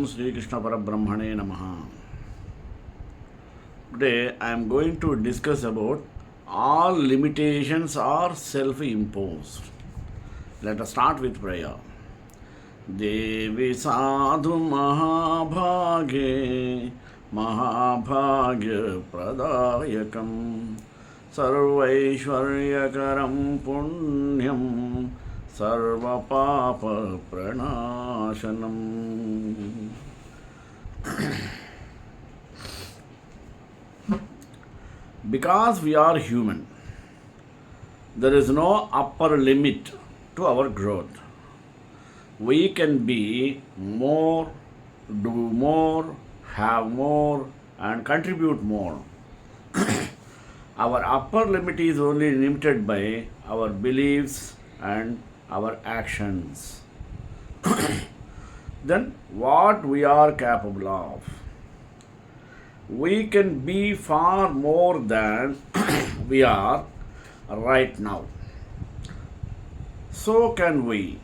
Sri Krishna Parabrahmane Namaha. Today I am going to discuss about all limitations are self-imposed. Let us start with prayer. Devi Sadhu Mahabhage Mahabhagya Pradayakam Sarvaishwaryakaram Punyam Sarva Papa Pranashanam. Because we are human, there is no upper limit to our growth. We can be more, do more, have more, and contribute more. Our upper limit is only limited by our beliefs and our actions. Then, what we are capable of? We can be far more than we are right now. So can we,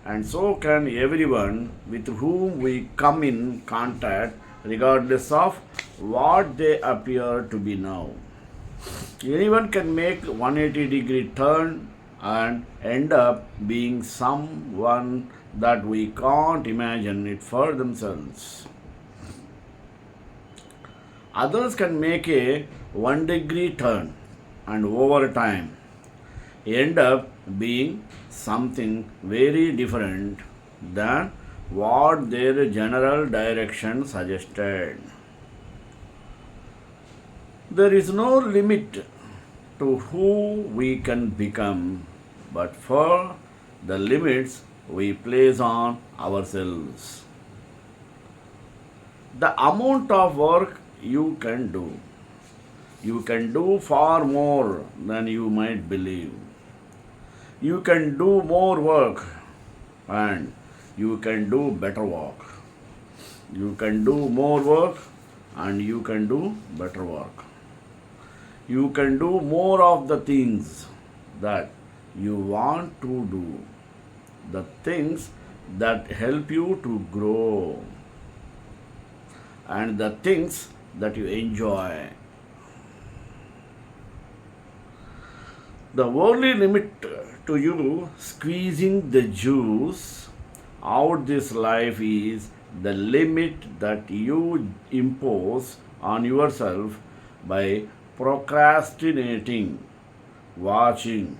and so can everyone with whom we come in contact, regardless of what they appear to be now. Anyone can make 180-degree turn and end up being someone that we can't imagine it for themselves. Others can make a 1-degree turn and over time end up being something very different than what their general direction suggested. There is no limit to who we can become, but for the limits we place on ourselves. The amount of work you can do. You can do far more than you might believe. You can do more work and you can do better work. You can do more work and you can do better work. You can do more of the things that you want to do, the things that help you to grow, and the things that you enjoy. The only limit to you squeezing the juice out this life is the limit that you impose on yourself by procrastinating, watching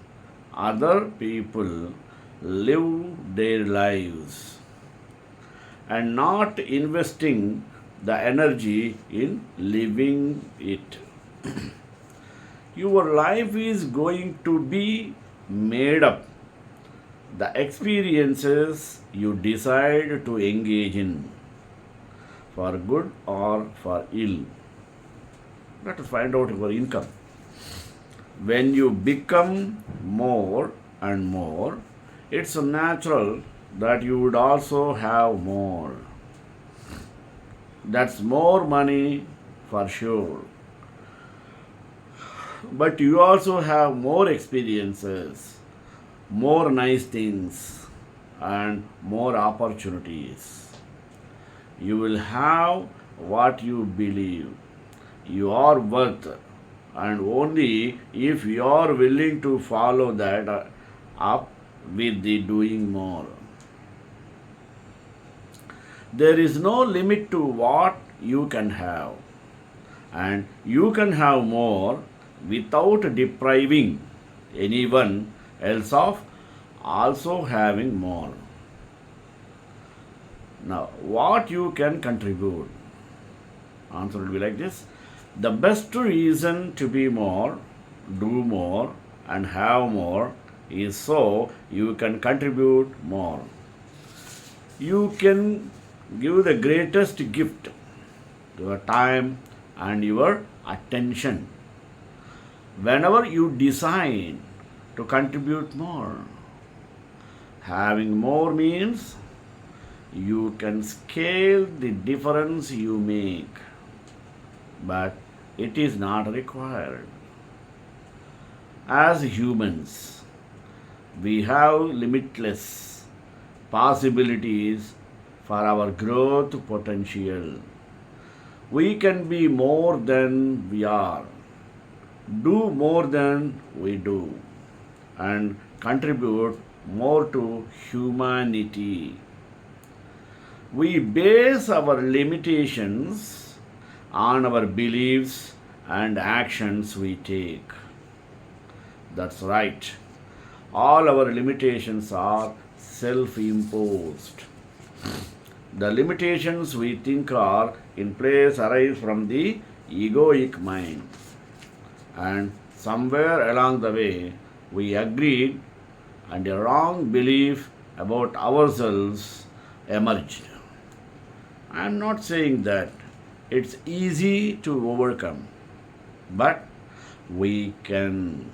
other people live their lives, and not investing the energy in living it. Your life is going to be made up the experiences you decide to engage in, for good or for ill. Let us find out your income. When you become more and more, it's natural that you would also have more. That's more money for sure. But you also have more experiences, more nice things, and more opportunities. You will have what you believe you are worth, and only if you are willing to follow that up with the doing more. There is no limit to what you can have, and you can have more without depriving anyone else of also having more. Now, what you can contribute? Answer will be like this. The best reason to be more, do more, and have more is so you can contribute more. You can give the greatest gift, your time and your attention, whenever you decide to contribute more. Having more means you can scale the difference you make, but it is not required. As humans, we have limitless possibilities for our growth potential. We can be more than we are, do more than we do, and contribute more to humanity. We base our limitations on our beliefs and actions we take. That's right. All our limitations are self imposed. The limitations we think are in place arise from the egoic mind. And somewhere along the way, we agreed and a wrong belief about ourselves emerged. I am not saying that it's easy to overcome, but we can.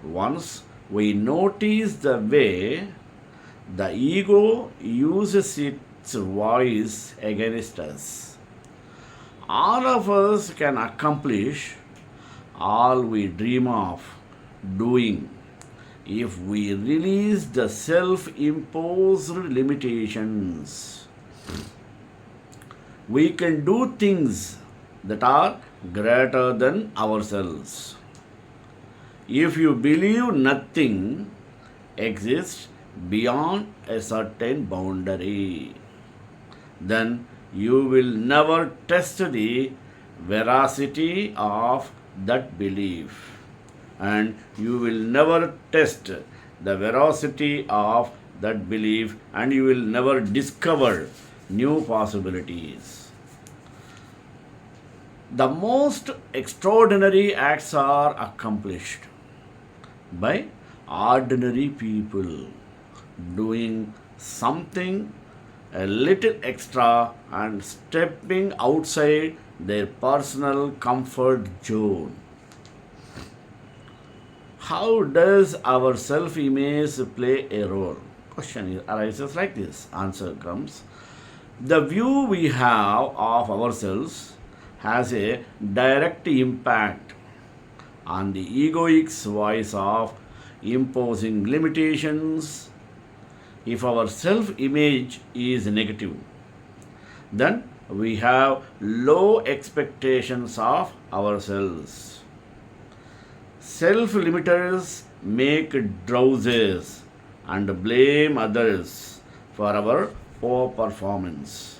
Once we notice the way the ego uses its voice against us, all of us can accomplish all we dream of doing if we release the self imposed limitations. We can do things that are greater than ourselves. If you believe nothing exists beyond a certain boundary, then you will never test the veracity of that belief, and you will never test the veracity of that belief, and you will never discover new possibilities. The most extraordinary acts are accomplished by ordinary people doing something a little extra and stepping outside their personal comfort zone. How does our self image play a role? Question arises like this. Answer comes. The view we have of ourselves has a direct impact on the egoic's voice of imposing limitations. If our self image is negative, then we have low expectations of ourselves. Self limiters make drowses and blame others for our poor performance.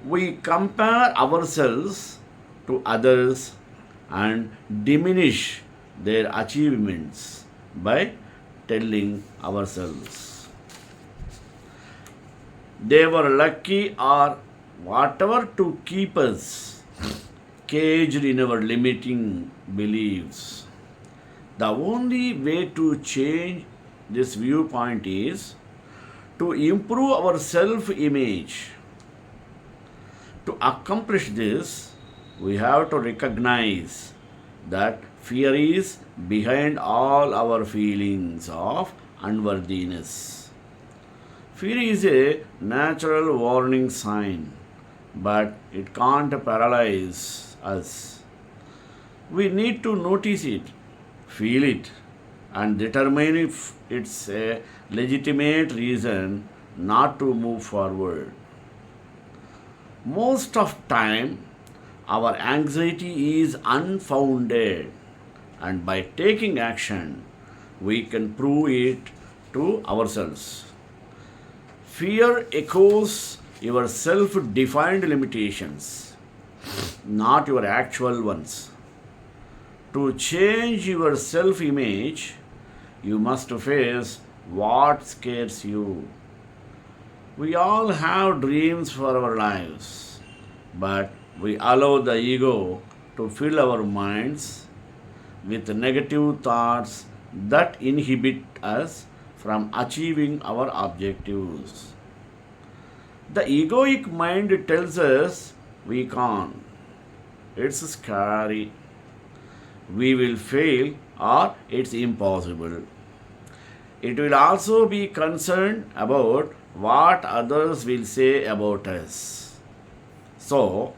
We compare ourselves to others and diminish their achievements by telling ourselves they were lucky or whatever to keep us caged in our limiting beliefs. The only way to change this viewpoint is to improve our self image. To accomplish this, we have to recognize that fear is behind all our feelings of unworthiness. Fear is a natural warning sign, but it can't paralyze us. We need to notice it, feel it, and determine if it's a legitimate reason not to move forward. Most of time our anxiety is unfounded, and by taking action we can prove it to ourselves. Fear echoes your self defined limitations, not your actual ones. To change your self image, you must face what scares you. We all have dreams for our lives, but we allow the ego to fill our minds with negative thoughts that inhibit us from achieving our objectives. The egoic mind tells us we can't. It's scary. We will fail or it's impossible. It will also be concerned about what others will say about us. So,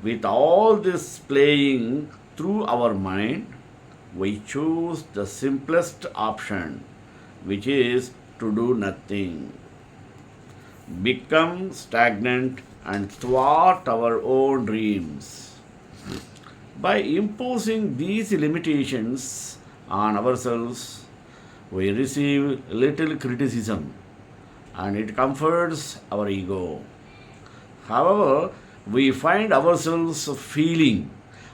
with all this playing through our mind, we choose the simplest option, which is to do nothing. become stagnant and thwart our own dreams. By imposing these limitations on ourselves, we receive little criticism and it comforts our ego. However, we find ourselves feeling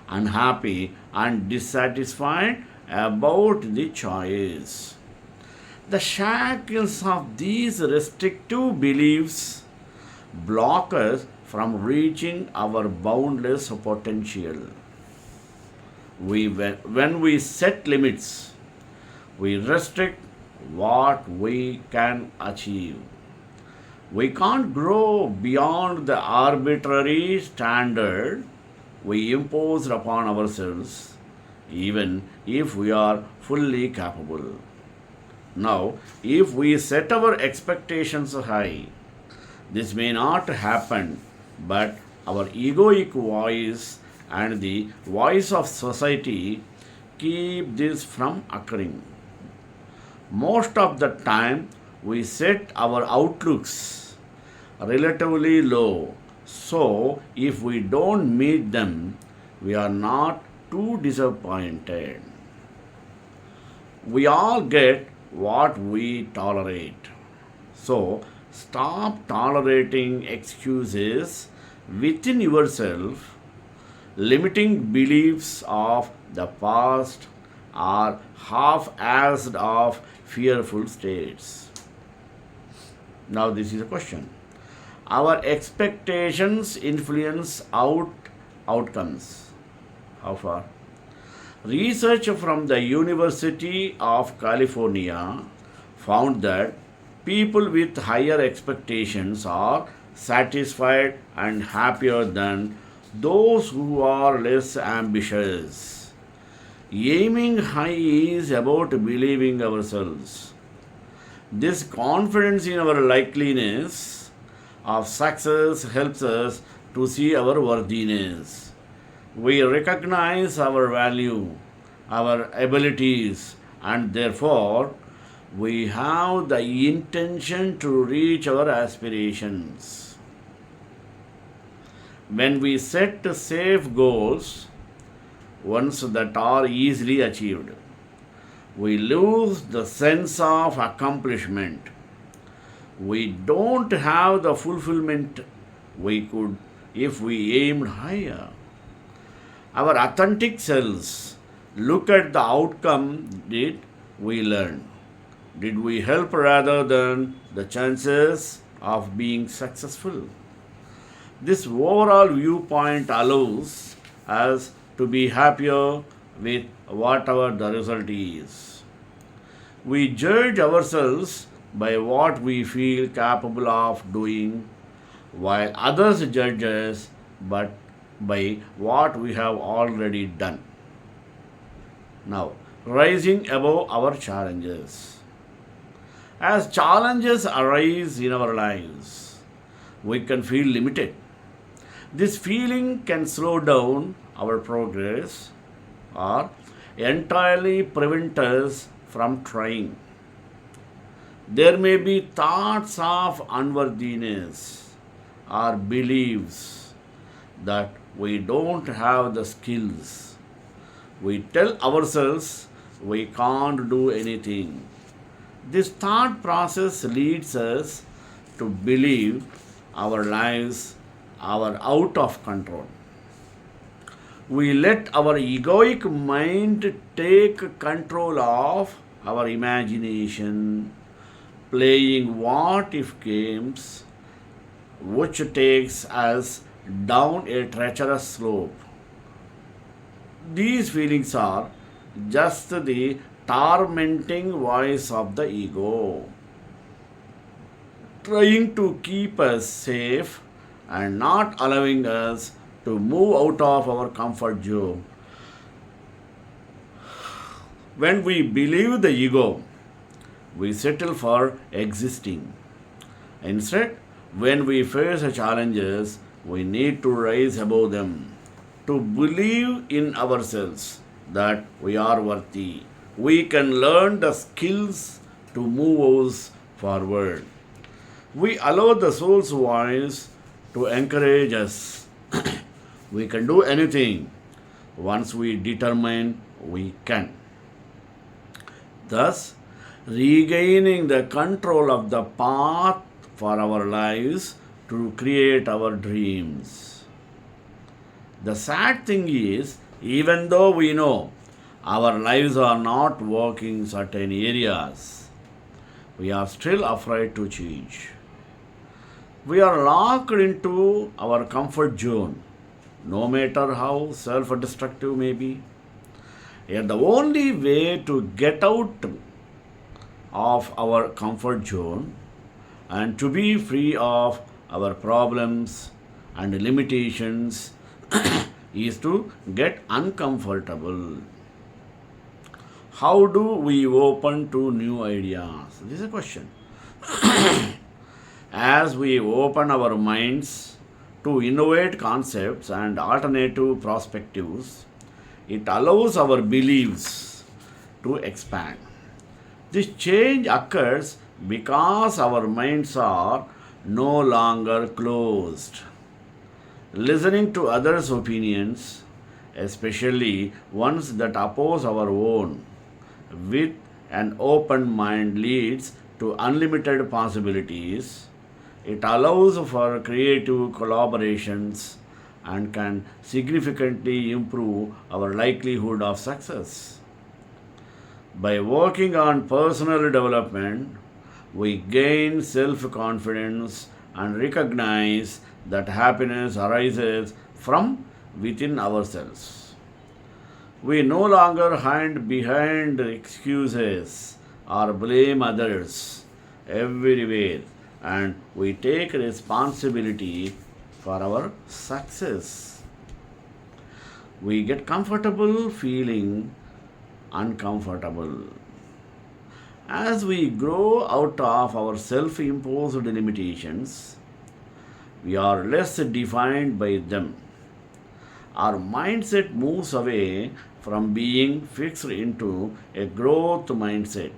unhappy and dissatisfied about the choice. The shackles of these restrictive beliefs block us from reaching our boundless potential. When we set limits, we restrict what we can achieve. We can't grow beyond the arbitrary standard we impose upon ourselves, even if we are fully capable. Now, if we set our expectations high, this may not happen, but our egoic voice and the voice of society keep this from occurring. Most of the time, we set our outlooks relatively low, so if we don't meet them, we are not too disappointed. We all get what we tolerate. So, stop tolerating excuses within yourself, limiting beliefs of the past, or half assed of fearful states. Now, this is a question. Our expectations influence outcomes. How far? Research from the University of California found that people with higher expectations are satisfied and happier than those who are less ambitious. Aiming high is about believing ourselves. This confidence in our likeliness of success helps us to see our worthiness. We recognize our value, our abilities, and therefore we have the intention to reach our aspirations. When we set safe goals, ones that are easily achieved, we lose the sense of accomplishment. We don't have the fulfillment we could if we aimed higher. Our authentic selves look at the outcome. Did we learn? Did we help rather than the chances of being successful? This overall viewpoint allows us to be happier with whatever the result is. We judge ourselves by what we feel capable of doing, while others judge us but by what we have already done. Now, rising above our challenges. As challenges arise in our lives, we can feel limited. This feeling can slow down our progress or entirely prevent us from trying. There may be thoughts of unworthiness or beliefs that we don't have the skills. We tell ourselves we can't do anything. This thought process leads us to believe our lives are out of control. We let our egoic mind take control of our imagination, playing what if games, which takes us down a treacherous slope. These feelings are just the tormenting voice of the ego, trying to keep us safe and not allowing us to move out of our comfort zone. When we believe the ego, we settle for existing. Instead, when we face challenges, we need to rise above them, to believe in ourselves that we are worthy. We can learn the skills to move us forward. We allow the soul's voice to encourage us. We can do anything once we determine we can. Thus, regaining the control of the path for our lives to create our dreams. The sad thing is, even though we know our lives are not working certain areas, we are still afraid to change. We are locked into our comfort zone, no matter how self destructive may be. Yet the only way to get out of our comfort zone and to be free of our problems and limitations is to get uncomfortable. How do we open to new ideas? This is a question. As we open our minds to innovate concepts and alternative perspectives, it allows our beliefs to expand. This change occurs because our minds are no longer closed. Listening to others' opinions, especially ones that oppose our own, with an open mind leads to unlimited possibilities. It allows for creative collaborations and can significantly improve our likelihood of success. By working on personal development, we gain self confidence and recognize that happiness arises from within ourselves. We no longer hide behind excuses or blame others everywhere, and we take responsibility for our success. We get comfortable feeling uncomfortable. As we grow out of our self imposed limitations, we are less defined by them. Our mindset moves away from being fixed into a growth mindset.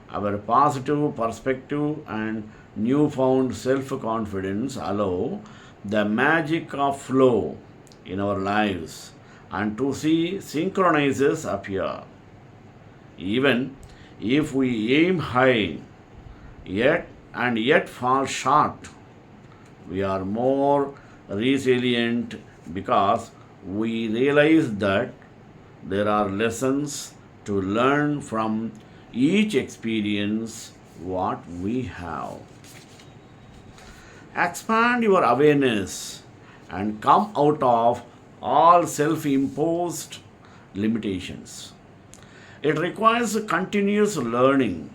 Our positive perspective and newfound self confidence allow the magic of flow in our lives and to see synchronizes appear. Even if we aim high, yet fall short, we are more resilient because we realize that there are lessons to learn from each experience what we have. Expand your awareness and come out of all self imposed limitations. It requires continuous learning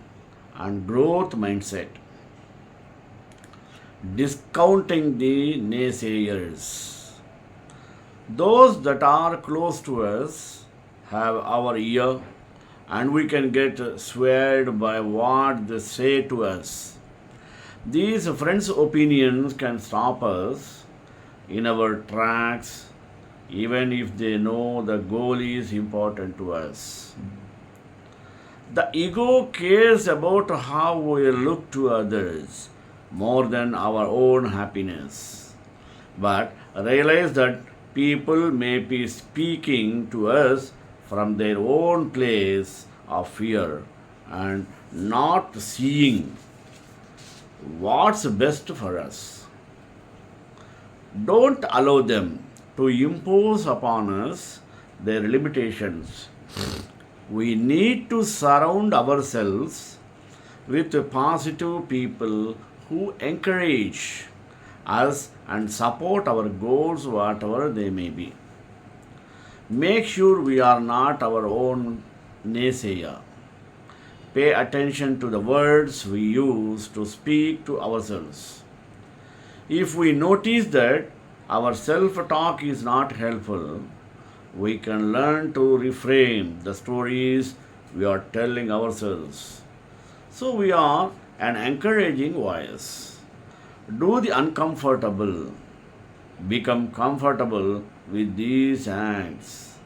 and growth mindset, discounting the naysayers. Those that are close to us have our ear, and we can get swayed by what they say to us. These friends' opinions can stop us in our tracks, even if they know the goal is important to us. The ego cares about how we look to others more than our own happiness. But realize that people may be speaking to us from their own place of fear and not seeing what's best for us. Don't allow them to impose upon us their limitations. We need to surround ourselves with positive people who encourage us and support our goals, whatever they may be. Make sure we are not our own naysayer. Pay attention to the words we use to speak to ourselves. If we notice that our self talk is not helpful, we can learn to reframe the stories we are telling ourselves. So we are an encouraging voice. Do the uncomfortable. Become comfortable with these acts.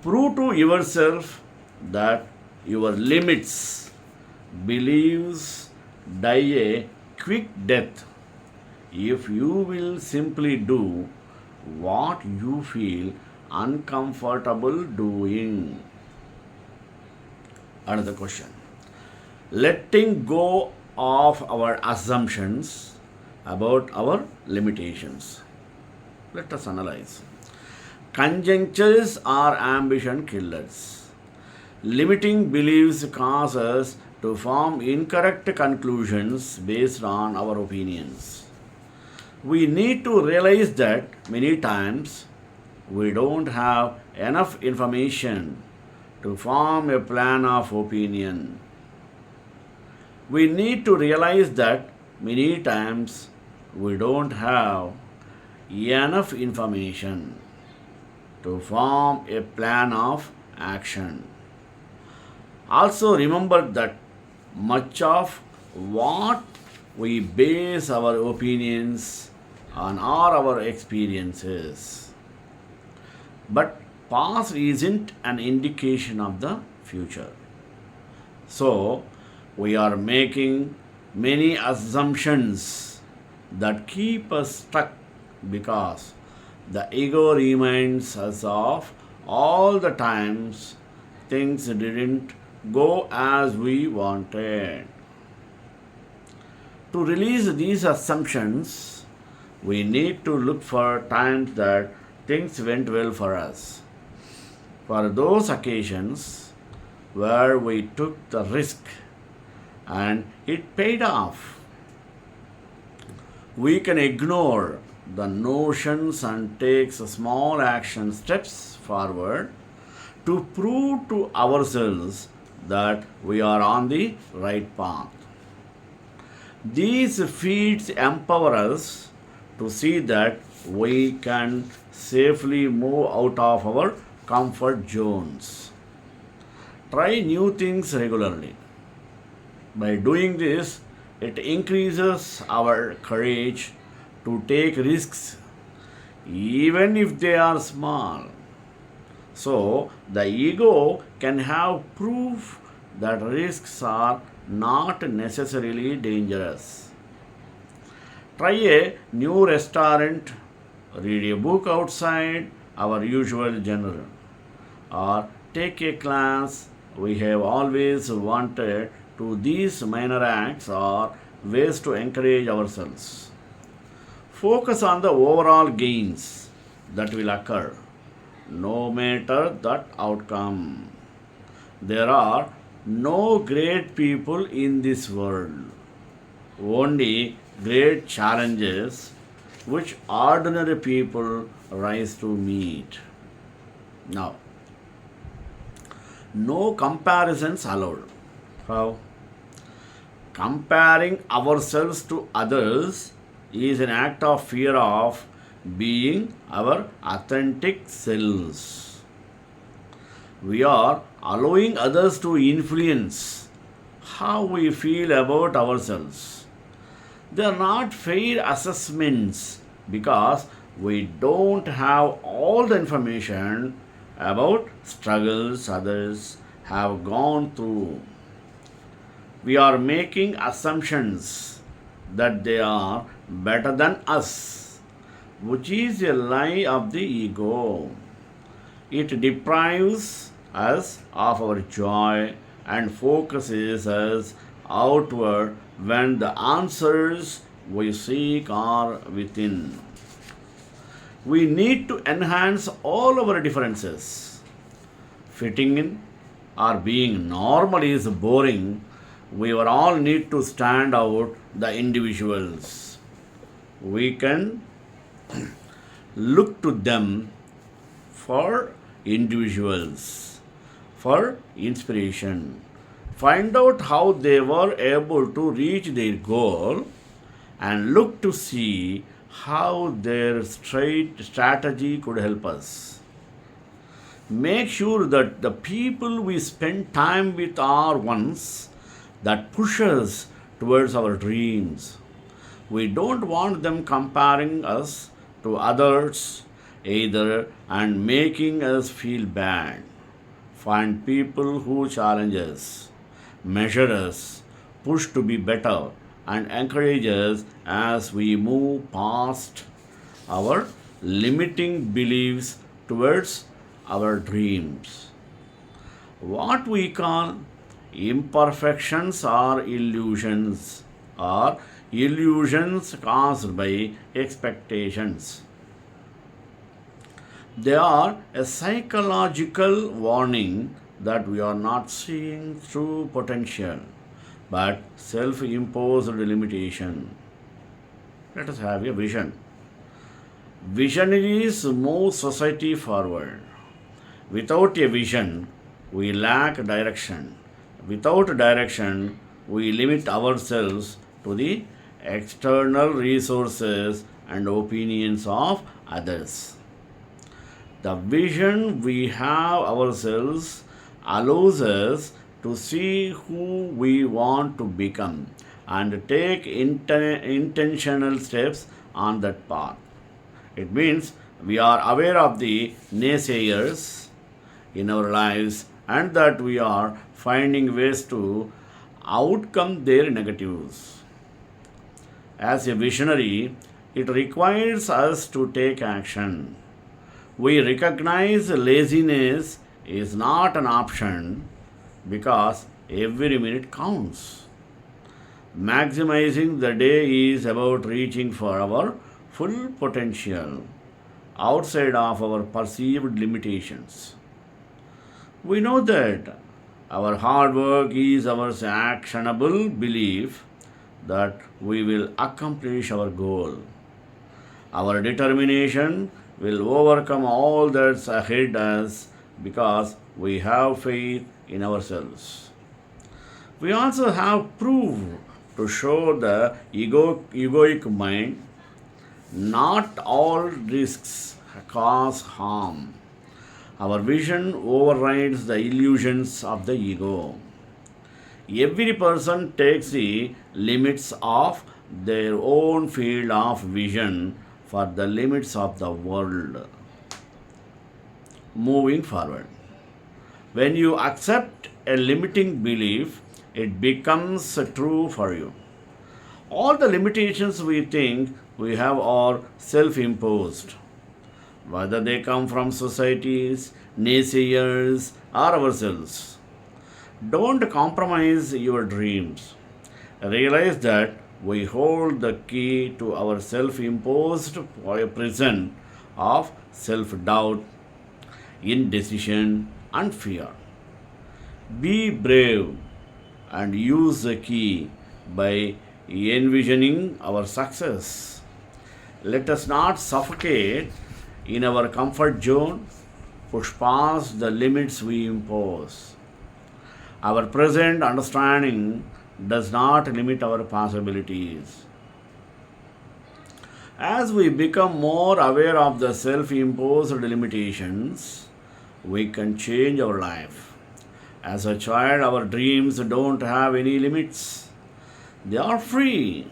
Prove to yourself that your limits beliefs die a quick death if you will simply do what you feel uncomfortable doing. Another question. Letting go of our assumptions about our limitations. Let us analyze. Conjunctures are ambition killers. Limiting beliefs cause us to form incorrect conclusions based on our opinions. We need to realize that many times we don't have enough information to form a plan of opinion. We need to realize that many times we don't have enough information to form a plan of action. Also, remember that much of what we base our opinions on are our experiences. But past isn't an indication of the future. So, we are making many assumptions that keep us stuck because the ego reminds us of all the times things didn't go as we wanted. To release these assumptions, we need to look for times that things went well for us. For those occasions where we took the risk and it paid off, we can ignore the notions and take small action steps forward to prove to ourselves that we are on the right path. These feats empower us to see that we can safely move out of our comfort zones. Try new things regularly. By doing this, it increases our courage to take risks, even if they are small. So, the ego can have proof that risks are not necessarily dangerous. Try a new restaurant, read a book outside our usual genre, or take a class we have always wanted to. These minor acts are ways to encourage ourselves. Focus on the overall gains that will occur, no matter that outcome. There are no great people in this world, only great challenges which ordinary people rise to meet. Now, no comparisons allowed. How? Comparing ourselves to others is an act of fear of being our authentic selves. We are allowing others to influence how we feel about ourselves. They are not fair assessments because we don't have all the information about struggles others have gone through. We are making assumptions that they are better than us, which is a lie of the ego. It deprives us of our joy and focuses us outward when the answers we seek are within. We need to enhance all our differences. Fitting in or being normal is boring. We all need to stand out the individuals. We can look to them for individuals, for inspiration. Find out how they were able to reach their goal and look to see how their straight strategy could help us. Make sure that the people we spend time with are ones that push us towards our dreams. We don't want them comparing us to others either and making us feel bad. Find people who challenge us, measure us, push to be better, and encourage us as we move past our limiting beliefs towards our dreams. What we call imperfections or illusions caused by expectations. They are a psychological warning that we are not seeing true potential but self imposed limitation. Let us have a vision. Visionaries move society forward. Without a vision, we lack direction. Without direction, we limit ourselves to the external resources and opinions of others. The vision we have ourselves allows us to see who we want to become and take intentional steps on that path. It means we are aware of the naysayers in our lives and that we are finding ways to outcome their negatives. As a visionary, it requires us to take action. We recognize laziness is not an option because every minute counts. Maximizing the day is about reaching for our full potential outside of our perceived limitations. We know that our hard work is our actionable belief that we will accomplish our goal. Our determination will overcome all that's ahead us because we have faith in ourselves. We also have proof to show the egoic mind not all risks cause harm. Our vision overrides the illusions of the ego. Every person takes the limits of their own field of vision for the limits of the world. Moving forward. When you accept a limiting belief, it becomes true for you. All the limitations we think we have are self imposed, whether they come from societies, naysayers, or ourselves. Don't compromise your dreams. Realize that we hold the key to our self imposed prison of self doubt, indecision, and fear. Be brave and use the key by envisioning our success. Let us not suffocate in our comfort zone, push past the limits we impose. Our present understanding does not limit our possibilities. As we become more aware of the self imposed limitations, we can change our life. As a child, our dreams don't have any limits. They are free,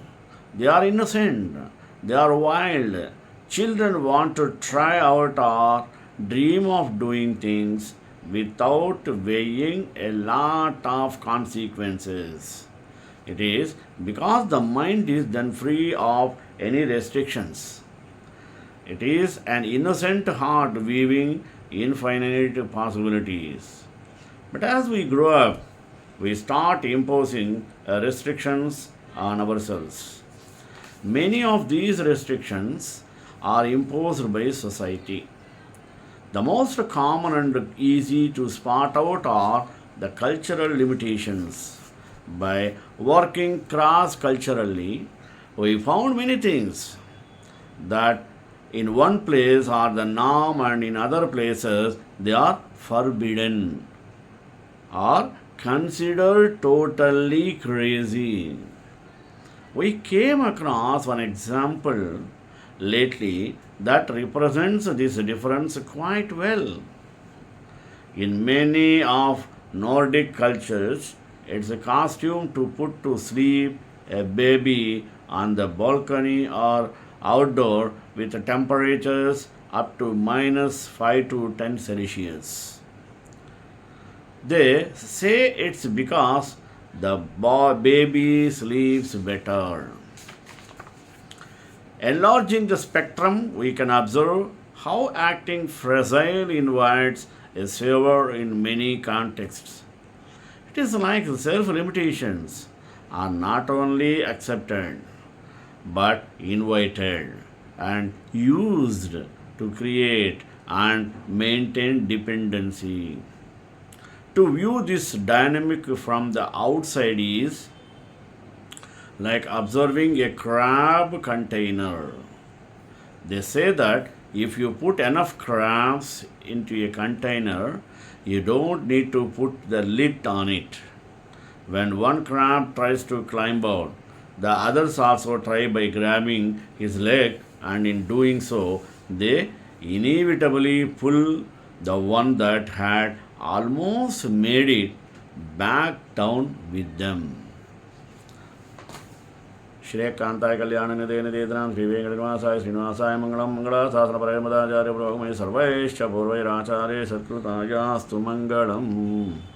they are innocent, they are wild. Children want to try out or dream of doing things without weighing a lot of consequences. It is because the mind is then free of any restrictions. It is an innocent heart weaving infinite possibilities. But as we grow up, we start imposing restrictions on ourselves. Many of these restrictions are imposed by society. The most common and easy to spot out are the cultural limitations. By working cross culturally, we found many things that in one place are the norm and in other places they are forbidden or considered totally crazy. We came across one example lately that represents this difference quite well. In many of Nordic cultures, it's a costume to put to sleep a baby on the balcony or outdoor with temperatures up to minus 5 to 10 Celsius. They say it's because the baby sleeps better. Enlarging the spectrum, we can observe how acting fragile invites a savior in many contexts. It is like self limitations are not only accepted but invited and used to create and maintain dependency. To view this dynamic from the outside is like observing a crab container. They say that if you put enough crabs into a container, you don't need to put the lid on it. When one crab tries to climb out, the others also try by grabbing his leg, and in doing so, they inevitably pull the one that had almost made it back down with them. श्रेयकांताय कल्याणनिधे निधेतनां श्रीवेंकटनिवासाय श्रीनिवासाय Mangalam मंगलाशासनपरमदाचार्य पुरोगमय सर्वैश्च पूर्वैराचार्य सत्कृतायास्तु Mangalam.